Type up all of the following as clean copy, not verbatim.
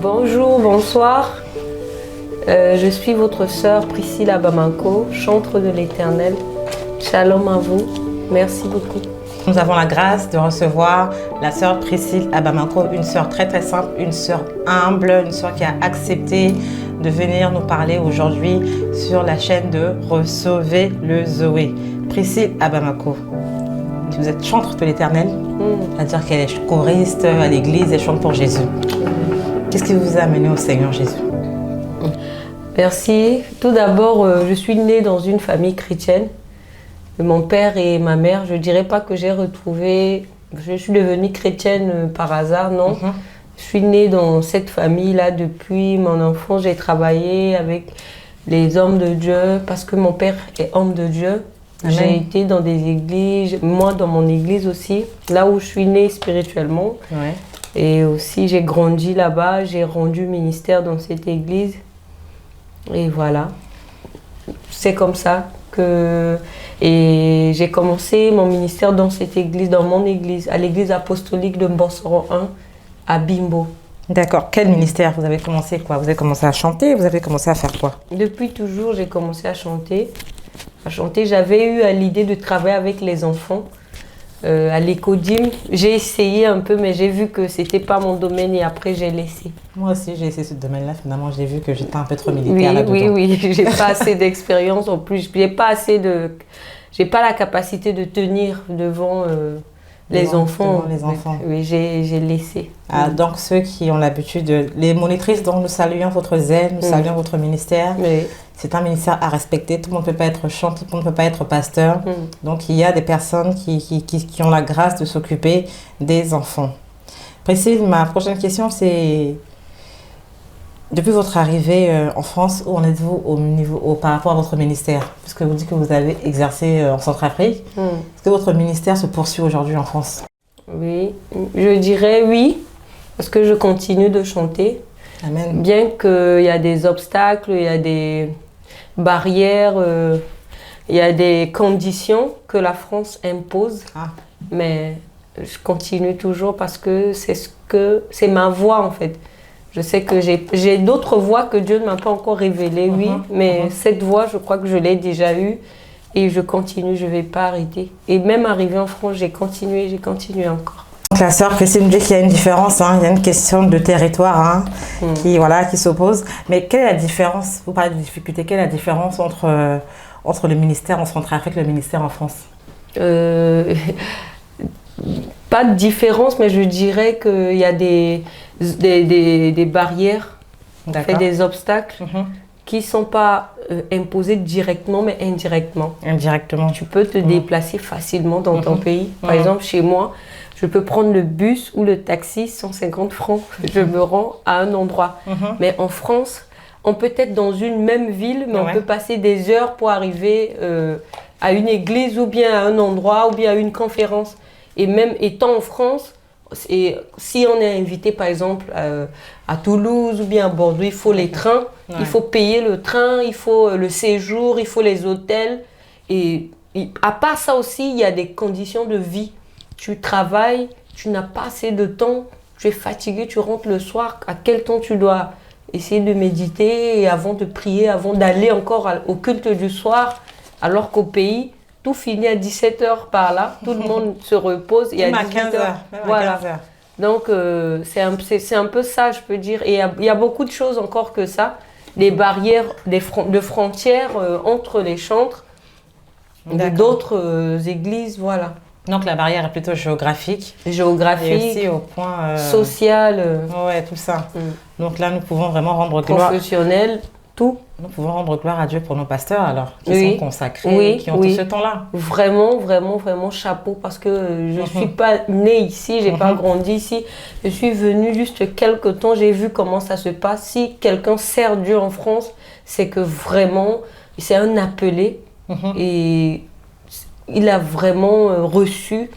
Bonjour, bonsoir. Je suis votre sœur Priscille Abamanko, chantre de l'Éternel. Shalom à vous. Merci beaucoup. Nous avons la grâce de recevoir la sœur Priscille Abamanko, une sœur très très simple, une sœur humble, une sœur qui a accepté de venir nous parler aujourd'hui sur la chaîne de Recevez le Zoé. Priscille Abamanko, vous êtes chantre de l'Éternel, c'est-à-dire qu'elle est choriste à l'église et chante pour Jésus. Qu'est-ce qui vous a amené au Seigneur Jésus? Merci. Tout d'abord, je suis née dans une famille chrétienne. Mon père et ma mère, je ne dirais pas que j'ai retrouvé... Je suis devenue chrétienne par hasard, non. Je suis née dans cette famille-là depuis mon enfance. J'ai travaillé avec les hommes de Dieu parce que mon père est homme de Dieu. J'ai été dans des églises, moi dans mon église aussi, là où je suis née spirituellement. Ouais. Et aussi, j'ai grandi là-bas, j'ai rendu ministère dans cette église. Et voilà, c'est comme ça que... Et j'ai commencé mon ministère dans cette église, dans mon église, à l'église apostolique de Mbossoro 1, à Bimbo. D'accord. Quel ministère? Vous avez commencé quoi? Vous avez commencé à chanter? Vous avez commencé à faire quoi? Depuis toujours, j'ai commencé à chanter. J'avais eu l'idée de travailler avec les enfants. À l'Écodim, j'ai essayé un peu, mais j'ai vu que c'était pas mon domaine et après j'ai laissé. Moi aussi, j'ai essayé ce domaine-là. Finalement, j'ai vu que j'étais un peu trop militaire là-dedans. Oui, j'ai pas assez d'expérience en plus. J'ai pas la capacité de tenir devant les enfants. Devant les enfants. Oui, j'ai laissé. Ah, donc ceux qui ont l'habitude, les monitrices, donc nous saluons votre zèle, nous saluons votre ministère. Oui. C'est un ministère à respecter. Tout le monde ne peut pas être chanteur, tout le monde ne peut pas être pasteur. Donc il y a des personnes qui ont la grâce de s'occuper des enfants. Priscille, ma prochaine question c'est, depuis votre arrivée en France, où en êtes-vous par rapport à votre ministère? Puisque vous dites que vous avez exercé en Centrafrique. Est-ce que votre ministère se poursuit aujourd'hui en France? Oui, je dirais oui, parce que je continue de chanter. Amen. Bien qu'il y a des obstacles, il y a des barrières, il y a des conditions que la France impose. Mais je continue toujours parce que c'est ma voix en fait. Je sais que j'ai d'autres voix que Dieu ne m'a pas encore révélées, oui, mais cette voix, je crois que je l'ai déjà eue et je continue, je ne vais pas arrêter. Et même arrivé en France, j'ai continué encore. Donc la sœur Priscille nous dit qu'il y a une différence, il y a une question de territoire qui s'oppose. Mais quelle est la différence? Vous parlez de difficulté, quelle est la différence entre le ministère en Centrafrique et le ministère en France? Pas de différence, mais je dirais qu'il y a des barrières, des obstacles qui ne sont pas imposés directement, mais indirectement. Indirectement. Tu peux te déplacer facilement dans ton pays. Par exemple, chez moi, je peux prendre le bus ou le taxi, 150 francs. Je me rends à un endroit. Mais en France, on peut être dans une même ville, mais on peut passer des heures pour arriver à une église ou bien à un endroit ou bien à une conférence. Et même étant en France, si on est invité par exemple à Toulouse ou bien à Bordeaux, il faut les trains, il faut payer le train, il faut le séjour, il faut les hôtels. Et à part ça aussi, il y a des conditions de vie. Tu travailles, tu n'as pas assez de temps, tu es fatigué, tu rentres le soir, à quel temps tu dois essayer de méditer et avant de prier, avant d'aller encore au culte du soir, alors qu'au pays, tout finit à 17h par là, tout le monde se repose et à 18h. Voilà. Donc c'est un peu ça, je peux dire. Et il y a beaucoup de choses encore que ça, des barrières de frontières entre les chantres d'autres églises, voilà. Donc la barrière est plutôt géographique. Géographique, et aussi au point social. Ouais, tout ça. Donc là, nous pouvons vraiment rendre gloire. Professionnel, tout. Nous pouvons rendre gloire à Dieu pour nos pasteurs alors, qui sont consacrés, qui ont tout ce temps-là. Vraiment, vraiment, vraiment chapeau parce que je ne suis pas née ici, je n'ai pas grandi ici. Je suis venue juste quelques temps, j'ai vu comment ça se passe. Si quelqu'un sert Dieu en France, c'est que vraiment, c'est un appelé et il a vraiment reçu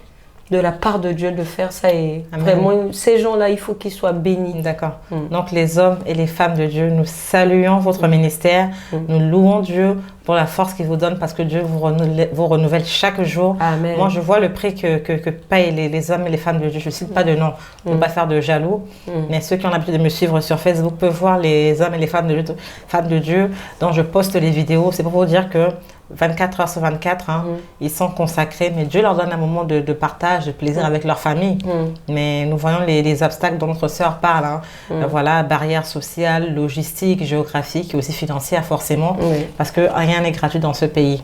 de la part de Dieu de faire ça. Et Amen. vraiment, ces gens-là, il faut qu'ils soient bénis. D'accord. Donc les hommes et les femmes de Dieu, nous saluons votre ministère. Nous louons Dieu pour la force qu'il vous donne parce que Dieu vous renouvelle chaque jour. Amen. Moi, je vois le prix que payent les hommes et les femmes de Dieu. Je ne cite pas de nom pour ne pas faire de jaloux. Mais ceux qui ont l'habitude de me suivre sur Facebook peuvent voir les hommes et les femmes de Dieu dont je poste les vidéos. C'est pour vous dire que 24 heures sur 24, ils sont consacrés, mais Dieu leur donne un moment de partage, de plaisir avec leur famille. Mais nous voyons les obstacles dont notre sœur parle. Voilà, barrières sociales, logistiques, géographiques et aussi financières forcément, parce que rien n'est gratuit dans ce pays.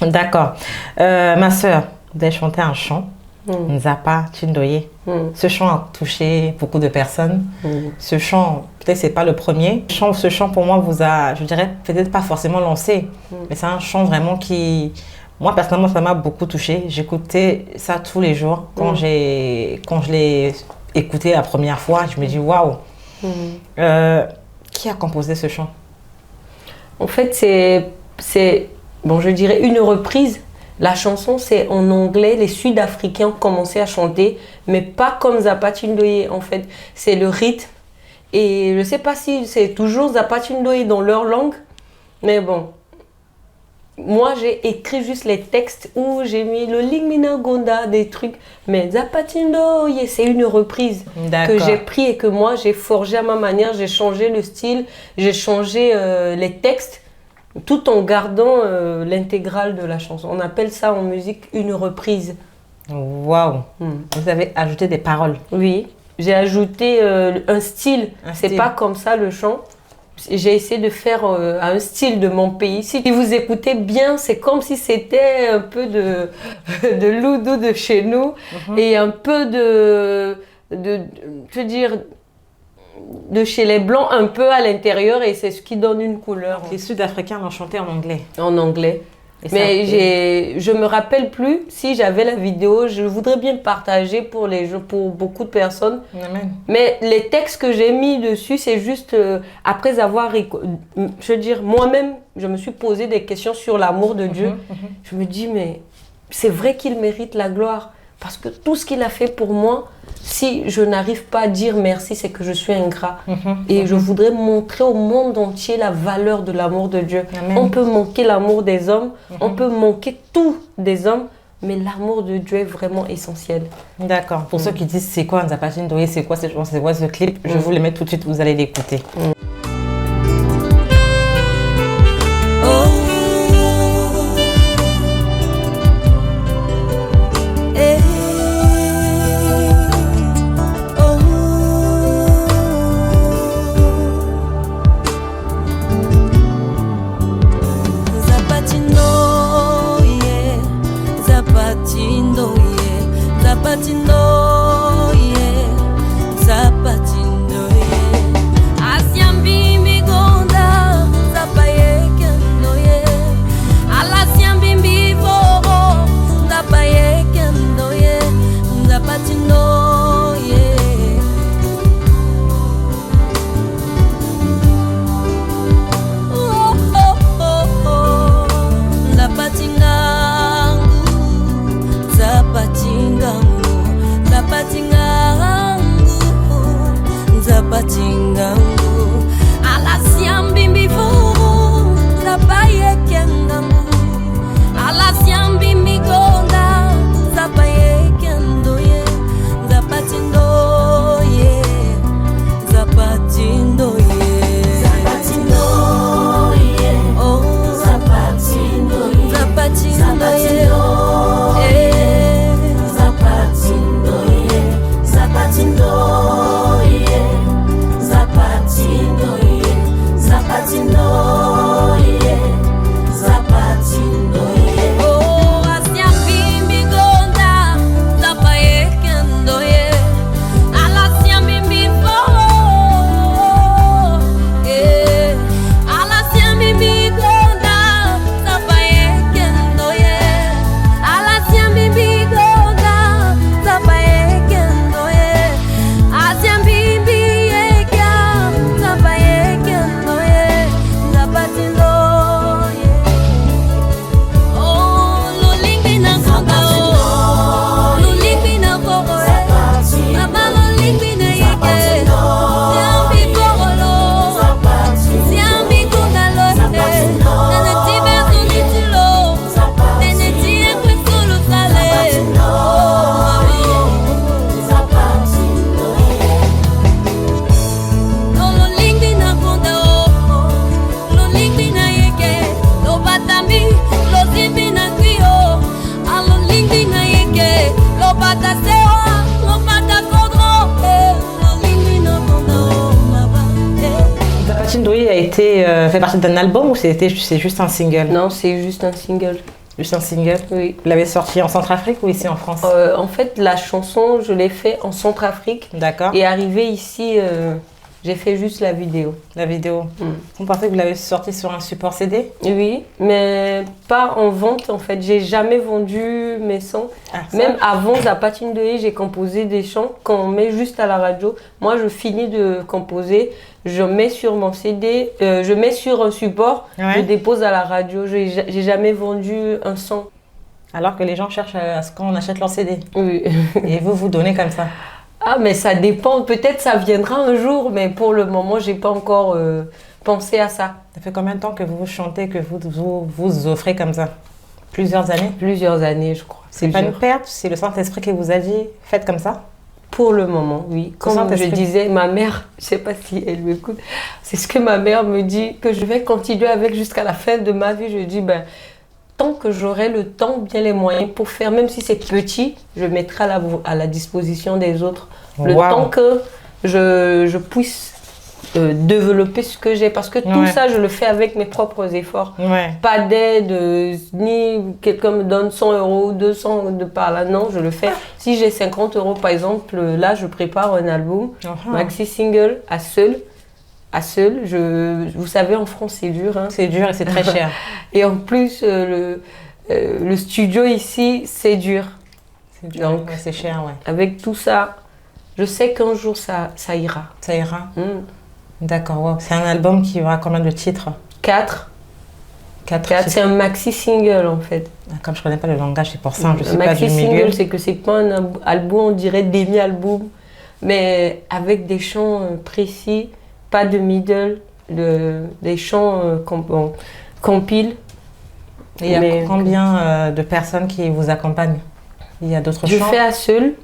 D'accord. Ma sœur, vous avez chanté un chant, Nzapa Chindoye. Ce chant a touché beaucoup de personnes. Ce chant, peut-être c'est pas le premier. Ce chant pour moi vous a, je dirais, peut-être pas forcément lancé, mais c'est un chant vraiment qui, moi personnellement, ça m'a beaucoup touché. J'écoutais ça tous les jours. Quand je l'ai écouté la première fois, je me dis waouh. Qui a composé ce chant? En fait, c'est bon, je dirais une reprise. La chanson, c'est en anglais. Les Sud-Africains ont commencé à chanter, mais pas comme Nzapa Chindoye. En fait, c'est le rythme. Et je ne sais pas si c'est toujours Nzapa Chindoye dans leur langue, mais bon. Moi, j'ai écrit juste les textes où j'ai mis le Lingmina Gonda, des trucs. Mais Nzapa Chindoye, c'est une reprise que j'ai pris et que moi, j'ai forgé à ma manière. J'ai changé le style, j'ai changé les textes, tout en gardant l'intégrale de la chanson. On appelle ça en musique une reprise. Waouh. Vous avez ajouté des paroles. Oui, j'ai ajouté un style. C'est pas comme ça le chant. J'ai essayé de faire un style de mon pays. Si vous écoutez bien, c'est comme si c'était un peu de l'oudou de chez nous et un peu je veux dire, de chez les Blancs un peu à l'intérieur, et c'est ce qui donne une couleur. Les Sud-Africains l'ont chanté en anglais. En anglais. Mais je me rappelle plus si j'avais la vidéo. Je voudrais bien partager pour beaucoup de personnes. Amen. Mais les textes que j'ai mis dessus, c'est juste après avoir, je veux dire, moi-même, je me suis posé des questions sur l'amour de Dieu. Je me dis, mais c'est vrai qu'il mérite la gloire. Parce que tout ce qu'il a fait pour moi, si je n'arrive pas à dire merci, c'est que je suis ingrat. Et je voudrais montrer au monde entier la valeur de l'amour de Dieu. Amen. On peut manquer l'amour des hommes, on peut manquer tout des hommes, mais l'amour de Dieu est vraiment essentiel. D'accord. Pour ceux qui disent c'est quoi Nzapa Chindoye, c'est quoi ce clip, je vous le mets tout de suite, vous allez l'écouter. Zapatine Ndoye a été fait partie d'un album ou c'est juste un single? Non, c'est juste un single. Juste un single? Oui. Vous l'avez sorti en Centrafrique ou ici en France? En fait, la chanson, je l'ai fait en Centrafrique. D'accord. Et arrivé ici, j'ai fait juste la vidéo. La vidéo. Vous pensez que vous l'avez sorti sur un support CD? Oui, mais pas en vente en fait. J'ai jamais vendu mes sons. Même avant Zapatine Ndoye, j'ai composé des chants qu'on met juste à la radio. Moi, je finis de composer, je mets sur mon CD, je mets sur un support, je dépose à la radio. J'ai jamais vendu un son. Alors que les gens cherchent à ce qu'on achète leur CD. Oui. Et vous donnez comme ça? Ah, mais ça dépend. Peut-être ça viendra un jour, mais pour le moment, j'ai pas encore pensé à ça. Ça fait combien de temps que vous chantez, que vous offrez comme ça? Plusieurs années? Plusieurs années, je crois. C'est pas une perte? C'est le Saint-Esprit qui vous a dit, faites comme ça? Pour le moment, oui. Comme je disais, ma mère, je sais pas si elle m'écoute, c'est ce que ma mère me dit, que je vais continuer avec jusqu'à la fin de ma vie. Je dis, tant que j'aurai le temps, bien les moyens pour faire, même si c'est petit, je mettrai à la disposition des autres. Le temps que je puisse développer ce que j'ai. Parce que tout ça, je le fais avec mes propres efforts. Pas d'aide, ni quelqu'un me donne 100 €, 200 de par là. Non, je le fais. Si j'ai 50 € par exemple, là, je prépare un album, maxi single, à seul. Vous savez, en France, c'est dur. Hein. C'est dur et c'est très cher. Et en plus, le studio ici, c'est dur. C'est dur, donc c'est cher, avec tout ça, je sais qu'un jour, ça ira. Ça ira. D'accord, wow. C'est un album qui aura combien de titres? 4. 4, c'est un maxi single en fait. Comme je ne connais pas le langage, c'est pour ça, je sais pas du milieu. Maxi single, c'est que c'est pas un album, on dirait demi-album, mais avec des chants précis. Pas de middle, des chants compile. Et il y a combien de personnes qui vous accompagnent? Il y a d'autres chants? Je fais à seul.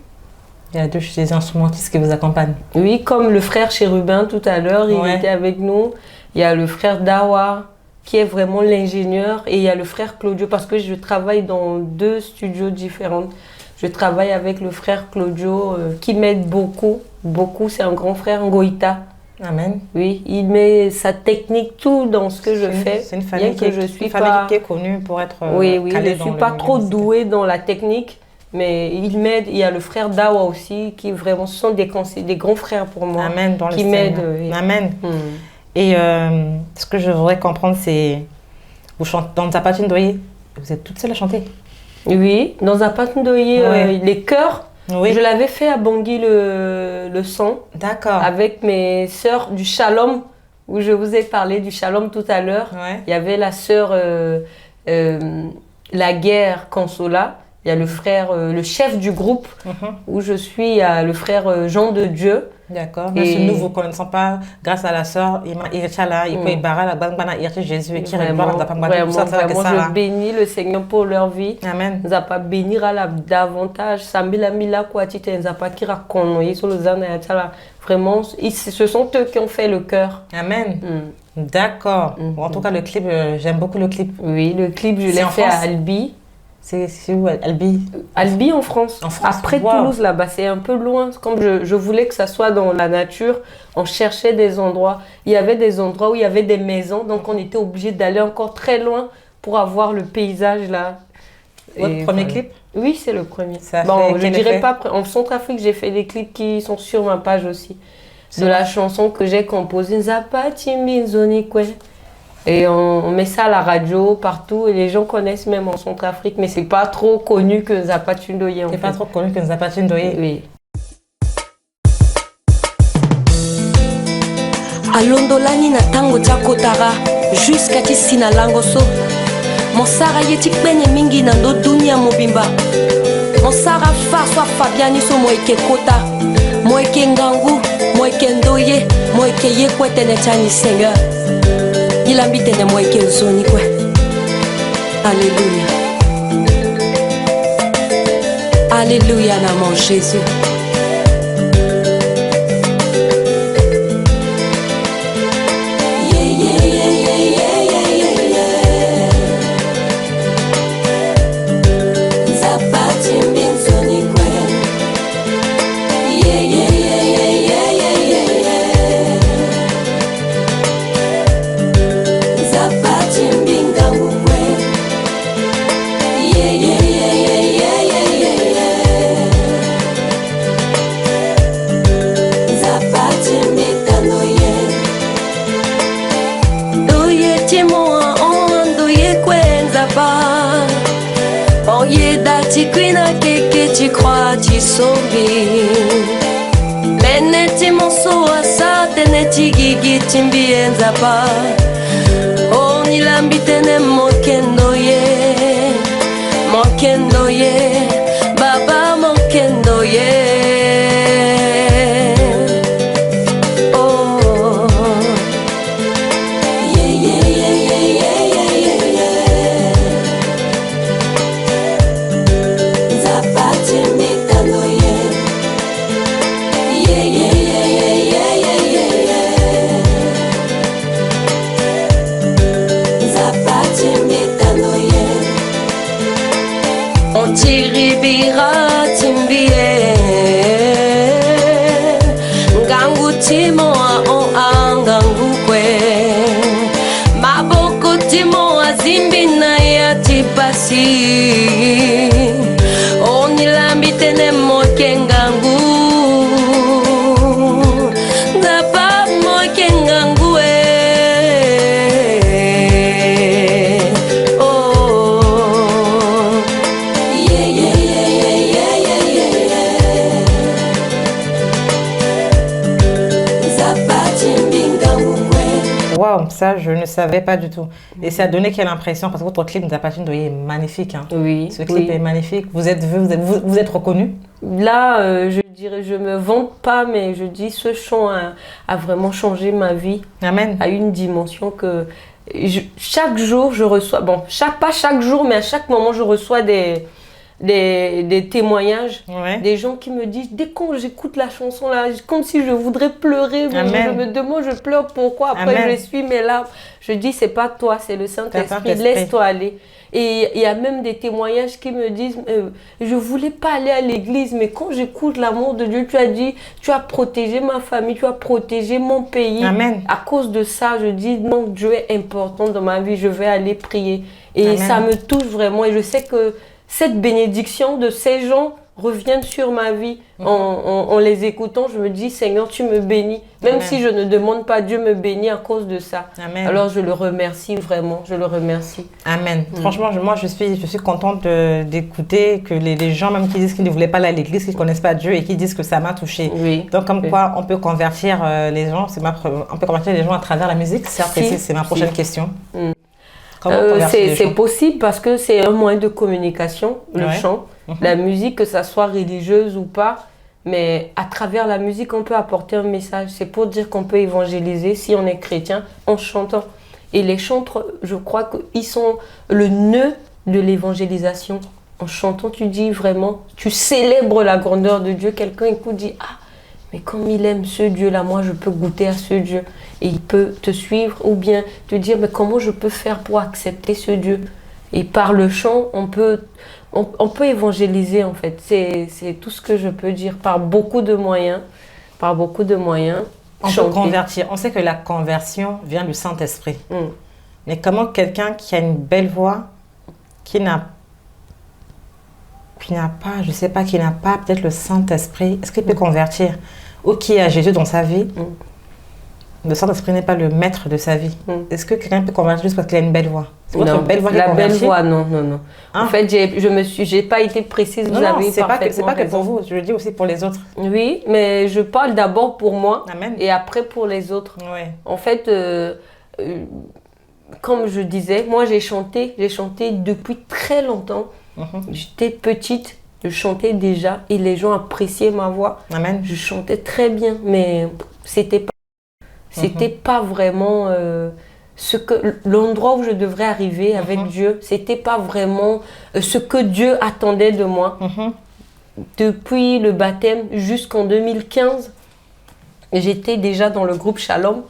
Il y a des instrumentistes qui vous accompagnent? Oui, comme le frère Chérubin tout à l'heure, il était avec nous. Il y a le frère Dawa qui est vraiment l'ingénieur. Et il y a le frère Claudio parce que je travaille dans 2 studios différents. Je travaille avec le frère Claudio qui m'aide beaucoup. C'est un grand frère, Ngoïta. Amen. Oui, il met sa technique, tout dans ce que je fais. C'est une famille qui est connue pour être oui, je ne suis pas trop douée dans la technique, mais il m'aide. Il y a le frère Dawa aussi, qui vraiment sont des grands frères pour moi. Amen, dans qui m'aident. Amen. Et ce que je voudrais comprendre, c'est, vous chantez dans Zapatine Ndoye, vous êtes toute seule à chanter? Oui, dans Zapatine Ndoye, les chœurs. Oui. Je l'avais fait à Bangui le son. D'accord. Avec mes sœurs du Shalom, où je vous ai parlé du Shalom tout à l'heure. Il y avait la sœur La Guerre Consola. Il y a le frère, le chef du groupe où je suis, il y a le frère Jean de Dieu. D'accord. Mais nous vous ne connaissons pas, grâce à la sœur, il Jésus et qui vraiment, je bénis le Seigneur pour leur vie. Amen. Nous pas bénir à la davantage. Vraiment, ce sont eux qui ont fait le cœur. Amen. D'accord. En tout cas, le clip, j'aime beaucoup le clip. Oui, le clip, je l'ai fait à Albi. C'est où, Albi? Albi en France. Après Toulouse, là-bas, c'est un peu loin. Comme je voulais que ça soit dans la nature, on cherchait des endroits. Il y avait des endroits où il y avait des maisons, donc on était obligé d'aller encore très loin pour avoir le paysage là. Votre premier clip? Oui, c'est le premier. Bon, je dirais pas. En Centrafrique, j'ai fait des clips qui sont sur ma page aussi. De la chanson que j'ai composée, Zapatine Ndoye. Et on met ça à la radio, partout, et les gens connaissent même en Centrafrique, mais c'est pas trop connu que Zapatine Ndoye. C'est pas trop connu que Zapatine Ndoye. Oui. Alondolani na tango jakotara jusqu'à tisina langoso. Monsara yeti kpenye mingi na ndo dunia mobimba. Monsara fa Fabiani so moike kota. Moike ngangu, moike ndoye, moike yekwete ne chani Seigneur. Il habite ne moike uzoni kwe. Alléluia. Alléluia na mon Jésus. Tiquina keke tu crois tu sauvi Beneti monso asa teneti gigi timbi enzapa Oni lambitene mokendo ye Baba mokendo ye Tiribira timbie Ngangu timo on angangu kwe Maboko timo azimbi na ya tipasi Onilambi tene moke ngangu Zapa moke ngangu Wow, ça je ne savais pas du tout. Et ça a donné quelle impression? Parce que votre clip Nzapatine est magnifique. Hein. Oui. Ce clip est magnifique. Vous êtes reconnu? Là, je dirais, je me vante pas, mais je dis ce chant a vraiment changé ma vie. Amen. À une dimension que chaque jour je reçois, bon, pas chaque jour, mais à chaque moment je reçois des témoignages, ouais. Des gens qui me disent, dès que j'écoute la chanson là, comme si je voudrais pleurer, je me demande, je pleure pourquoi, après Amen. je suis mais là, je dis c'est pas toi, c'est le Saint-Esprit, laisse-toi aller. Et il y a même des témoignages qui me disent, je voulais pas aller à l'église, mais quand j'écoute l'amour de Dieu, tu as dit, tu as protégé ma famille, tu as protégé mon pays. Amen. À cause de ça, je dis, non, Dieu est important dans ma vie, je vais aller prier. Et Amen. ça me touche vraiment et je sais que cette bénédiction de ces gens reviennent sur ma vie. En les écoutant, je me dis, Seigneur, tu me bénis. Même Amen. si je ne demande pas, Dieu me bénit à cause de ça. Amen. Alors je le remercie vraiment, je le remercie. Amen. Franchement, moi je suis contente d'écouter que les gens même qui disent qu'ils ne voulaient pas aller à l'église, qu'ils ne connaissent pas Dieu et qui disent que ça m'a touchée. Oui. Donc comme quoi on peut convertir les gens, on peut convertir les gens à travers la musique. C'est ma prochaine question. C'est possible parce que c'est un moyen de communication, le chant, la musique, que ça soit religieuse ou pas. Mais à travers la musique, on peut apporter un message. C'est pour dire qu'on peut évangéliser si on est chrétien en chantant. Et les chantres, je crois qu'ils sont le nœud de l'évangélisation. En chantant, tu dis vraiment, tu célèbres la grandeur de Dieu. Quelqu'un écoute, dit, ah, mais comme il aime ce Dieu-là, moi je peux goûter à ce Dieu. Et il peut te suivre ou bien te dire, mais comment je peux faire pour accepter ce Dieu? Et par le chant, on peut évangéliser en fait. C'est tout ce que je peux dire, par beaucoup de moyens. On peut convertir. On sait que la conversion vient du Saint-Esprit. Mais comment quelqu'un qui a une belle voix, qui n'a pas peut-être le Saint-Esprit, est-ce qu'il peut convertir? Ou qui a Jésus dans sa vie, le Saint-Esprit n'est pas le maître de sa vie. Est-ce que quelqu'un peut convertir juste parce qu'il a une belle voix? Non, belle voix, non. Hein? En fait, j'ai pas été précise. C'est pas que pour vous, je le dis aussi pour les autres. Oui, mais je parle d'abord pour moi. Amen. Et après pour les autres. Ouais. En fait, comme je disais, moi j'ai chanté depuis très longtemps. J'étais petite, je chantais déjà et les gens appréciaient ma voix. Amen. Je chantais très bien, mais c'était pas vraiment l'endroit où je devrais arriver avec Dieu. C'était pas vraiment ce que Dieu attendait de moi. Depuis le baptême jusqu'en 2015, j'étais déjà dans le groupe Shalom.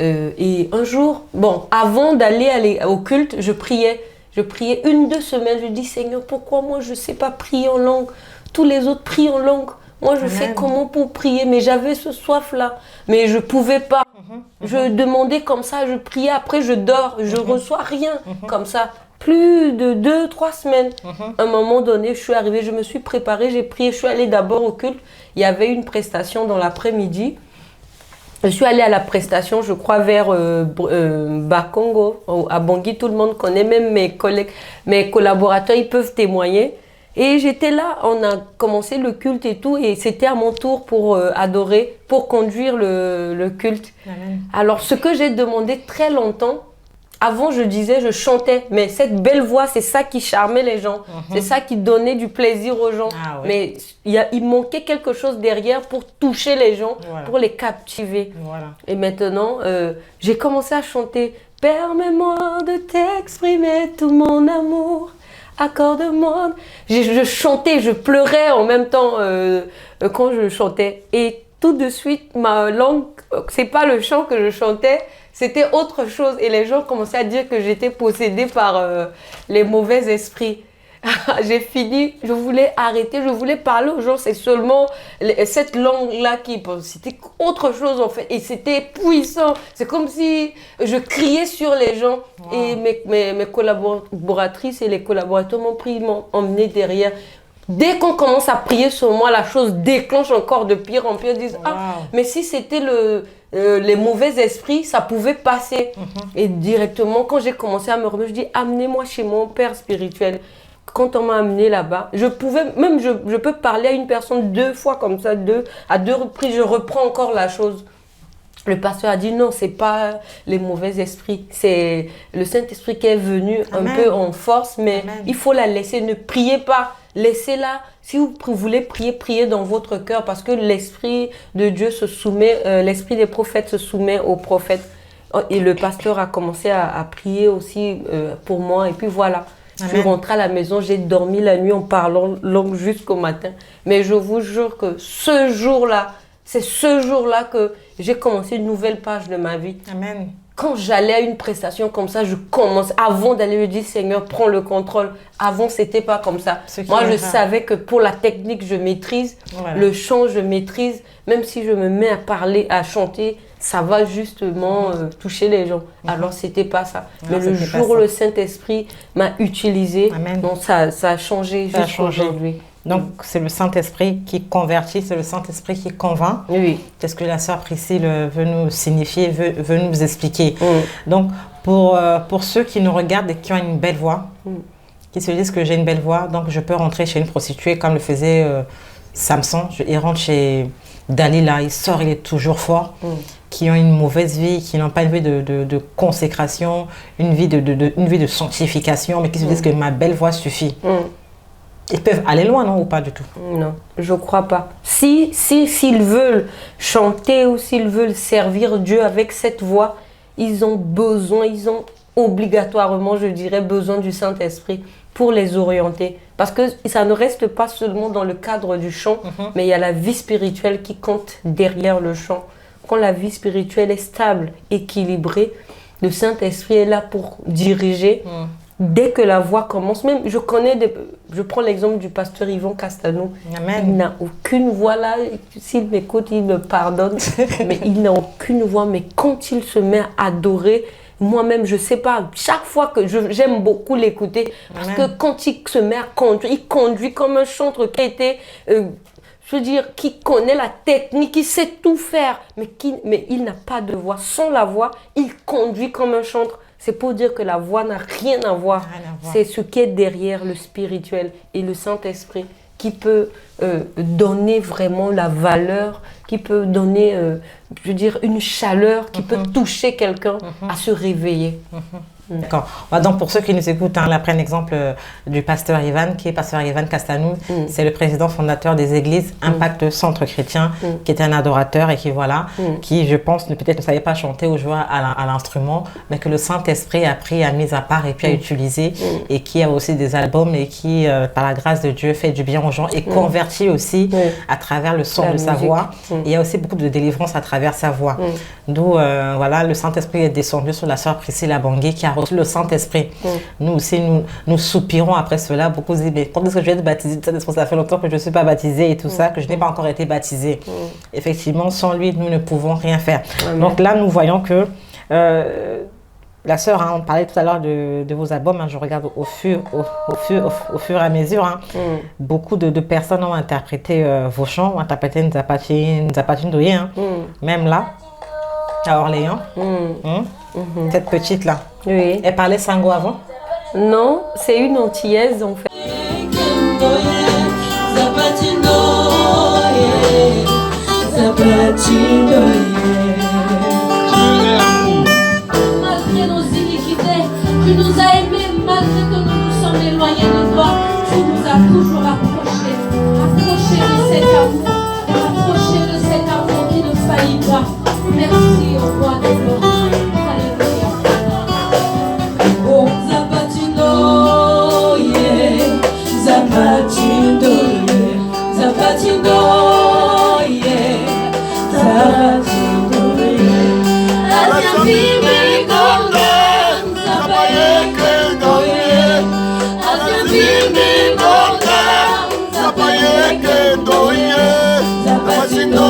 Et un jour, avant d'aller au culte, je priais 1-2 semaines. Je dis, Seigneur, pourquoi moi je ne sais pas prier en langue? Tous les autres prient en langue. Moi, je fais comment pour prier? Mais j'avais ce soif-là. Mais je ne pouvais pas. Je demandais comme ça, je priais. Après, je dors. Je ne reçois rien comme ça. Plus de 2-3 semaines. À un moment donné, je suis arrivée, je me suis préparée, j'ai prié. Je suis allée d'abord au culte. Il y avait une prestation dans l'après-midi. Je suis allée à la prestation, je crois, vers Bakongo, à Bangui. Tout le monde connaît, même mes collègues, mes collaborateurs, ils peuvent témoigner. Et j'étais là, on a commencé le culte et tout, et c'était à mon tour pour adorer, pour conduire le culte. Amen. Alors, ce que j'ai demandé très longtemps, avant je disais, je chantais, mais cette belle voix, c'est ça qui charmait les gens, c'est ça qui donnait du plaisir aux gens. Ah ouais. Mais il manquait quelque chose derrière pour toucher les gens, Voilà. pour les captiver. Voilà. Et maintenant, j'ai commencé à chanter « Permets-moi de t'exprimer tout mon amour ». Accorde-moi. Je chantais, je pleurais en même temps quand je chantais. Et tout de suite, ma langue, c'est pas le chant que je chantais, c'était autre chose. Et les gens commençaient à dire que j'étais possédée par les mauvais esprits. J'ai fini, je voulais arrêter, je voulais parler aux gens, c'est seulement cette langue-là qui... C'était autre chose en fait, et c'était puissant. C'est comme si je criais sur les gens. Wow. Et mes collaboratrices et les collaborateurs m'ont emmené derrière. Dès qu'on commence à prier sur moi, la chose déclenche encore de pire en pire. Ils disent, wow. Ah, mais si c'était les mauvais esprits, ça pouvait passer. Et directement, quand j'ai commencé à me remettre, je dis, amenez-moi chez mon père spirituel. Quand on m'a amené là-bas, je peux parler à une personne 2 fois comme ça, à 2 reprises, je reprends encore la chose. Le pasteur a dit non, c'est pas les mauvais esprits, c'est le Saint-Esprit qui est venu Amen. Un peu en force, mais Amen. Il faut la laisser, ne priez pas, laissez-la. Si vous voulez prier, priez dans votre cœur parce que l'Esprit de Dieu se soumet, l'Esprit des prophètes se soumet aux prophètes. Et le pasteur a commencé à prier aussi pour moi et puis voilà. Amen. Je suis rentrée à la maison, j'ai dormi la nuit en parlant langue jusqu'au matin. Mais je vous jure que ce jour-là, c'est ce jour-là que j'ai commencé une nouvelle page de ma vie. Amen. Quand j'allais à une prestation comme ça, je commence, avant d'aller me dire Seigneur, prends le contrôle. Avant, c'était pas comme ça. Moi, je savais que pour la technique, je maîtrise. Voilà. Le chant, je maîtrise. Même si je me mets à parler, à chanter, ça va justement toucher les gens. Alors, c'était pas ça. Mais le jour où le Saint-Esprit m'a utilisé, donc ça a changé jusqu'à aujourd'hui. Donc, c'est le Saint-Esprit qui convertit, c'est le Saint-Esprit qui convainc. Oui. C'est ce que la sœur Priscille veut nous signifier, veut nous expliquer. Donc, pour ceux qui nous regardent et qui ont une belle voix, qui se disent que j'ai une belle voix, donc je peux rentrer chez une prostituée comme le faisait Samson. Il rentre chez Dalila, il sort, il est toujours fort. Qui ont une mauvaise vie, qui n'ont pas une vie de consécration, une vie de sanctification, mais qui se disent que ma belle voix suffit. Ils peuvent aller loin, non, ou pas du tout? Non, je ne crois pas. S'ils veulent chanter ou s'ils veulent servir Dieu avec cette voix, ils ont obligatoirement, je dirais, besoin du Saint-Esprit pour les orienter. Parce que ça ne reste pas seulement dans le cadre du chant, mais il y a la vie spirituelle qui compte derrière le chant. Quand la vie spirituelle est stable, équilibrée, le Saint-Esprit est là pour diriger. Dès que la voix commence, même je prends l'exemple du pasteur Yvon Castanou. Amen. Il n'a aucune voix là, s'il m'écoute, il me pardonne, mais il n'a aucune voix. Mais quand il se met à adorer, moi-même, je sais pas, chaque fois que j'aime beaucoup l'écouter, parce que quand il se met à conduire, il conduit comme un chanteur qui a été... je veux dire, qui connaît la technique, qui sait tout faire, mais il n'a pas de voix. Sans la voix, il conduit comme un chanteur. C'est pour dire que la voix n'a rien à voir. C'est ce qui est derrière le spirituel et le Saint-Esprit qui peut donner vraiment la valeur, qui peut donner, je veux dire, une chaleur, qui peut toucher quelqu'un à se réveiller. D'accord. Donc, pour ceux qui nous écoutent, là, prennent l'exemple du pasteur Ivan, qui est pasteur Ivan Castanou. C'est le président fondateur des églises Impact Centre Chrétien, qui est un adorateur et qui, voilà, qui, je pense, peut-être ne savait pas chanter ou jouer à l'instrument, mais que le Saint-Esprit a pris, a mis à part et puis a utilisé, et qui a aussi des albums et qui, par la grâce de Dieu, fait du bien aux gens et convertit aussi à travers le son de sa voix. Il y a aussi beaucoup de délivrance à travers sa voix. D'où, voilà, le Saint-Esprit est descendu sur la sœur Priscille Abangui, qui a reçu le Saint-Esprit. Nous aussi, nous soupirons après cela. Beaucoup disent, mais quand est-ce que je vais être baptisé? Ça fait longtemps que je ne suis pas baptisée et tout ça, que je n'ai pas encore été baptisée. Effectivement, sans lui, nous ne pouvons rien faire. Donc là, nous voyons que la sœur, on parlait tout à l'heure de vos albums, je regarde au fur et à mesure, beaucoup de personnes ont interprété vos chants, ont interprété Nzapatine Doye, même là, à Orléans. Cette petite-là. Oui. Elle parlait sango avant? Non, c'est une antillaise en fait. Malgré nos iniquités, tu nous as aimés malgré que nous nous sommes éloignés de toi. Tu nous as toujours rapprochés de cet amour, rapprochés de cet amour qui ne faillit pas. Merci au roi de gloire. Alléluia. Oh, Zapatino, yeah, Zapatino, yeah, Zapatino, yeah, Zapatino, yeah. Asia Bibi Golden, Zapayekendo, yeah, Asia Bibi Golden, Zapayekendo, yeah, Zapatino,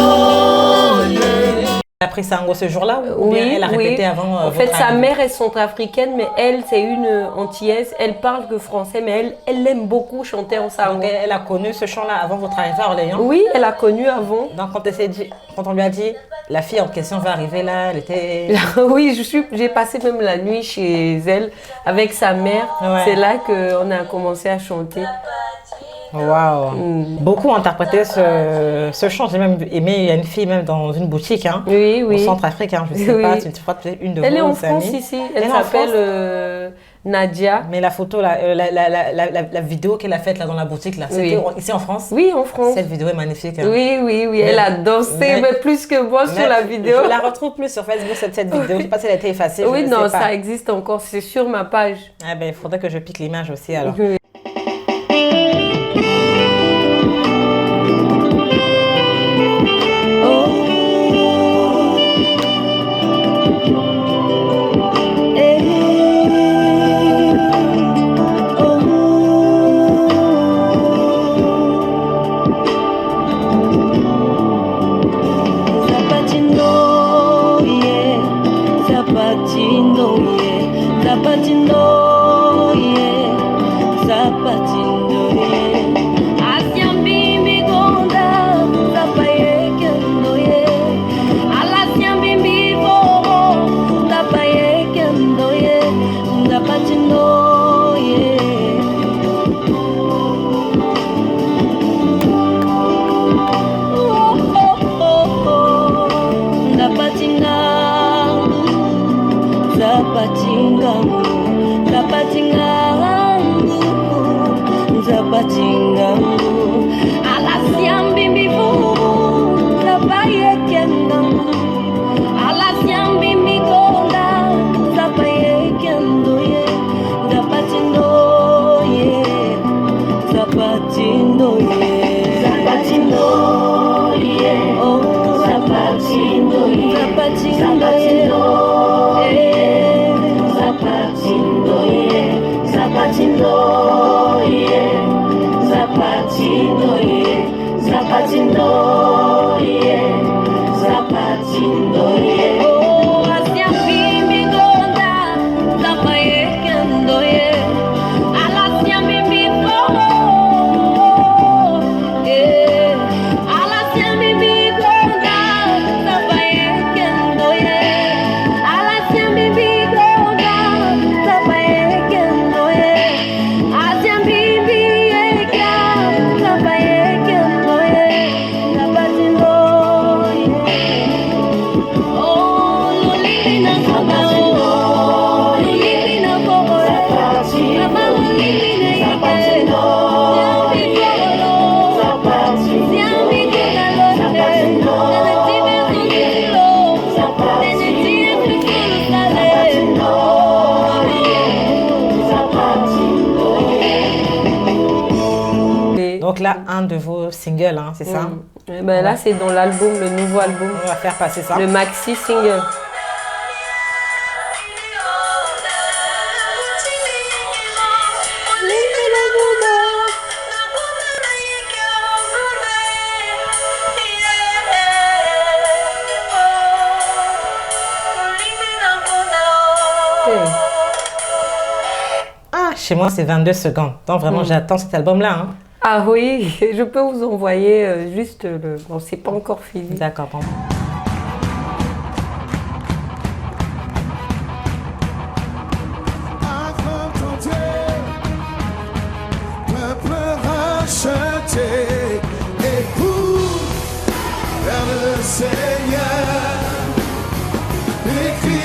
yeah. Elle a pris Sango ce jour-là ou bien elle a répété avant En fait, sa mère est centrafricaine, mais elle, c'est une antillaise. Elle parle que français, mais elle aime beaucoup chanter en Sango. Donc elle a connu ce chant-là avant votre arrivée à Orléans? Oui, elle a connu avant. Donc quand on lui a dit, la fille en question va arriver là, elle était... Oui, j'ai passé même la nuit chez elle avec sa mère. Ouais. C'est là qu'on a commencé à chanter. Waouh. Beaucoup ont interprété ce chant. J'ai même aimé, il y a une fille même dans une boutique, hein, Oui, au oui. Centrafrique, hein, je sais Oui. pas, tu crois peut-être une de Elle est vos en France amies. ici. Elle Elle est en s'appelle Nadia. Mais la photo, la vidéo qu'elle a faite là dans la boutique, là, c'était ici en France? Oui, en France. Cette vidéo est magnifique. Hein. Oui, oui, oui. Elle a dansé mais plus que moi sur la vidéo. Je la retrouve plus sur Facebook, cette vidéo. Je ne sais pas si elle a été effacée. Oui, je non, sais pas. ça existe encore. C'est sur ma page. Ah ben, il faudrait que je pique l'image aussi alors. Oui. Donc là, un de vos singles, hein, c'est ça? Ben là, c'est dans l'album, le nouveau album. On va faire passer ça. Le maxi single. Ah, chez moi, c'est 22 secondes. Donc vraiment, j'attends cet album-là. Hein. Ah oui, je peux vous envoyer juste le... Bon, c'est pas encore fini. D'accord, bon. Peuple racheté et pour vers le Seigneur, écrit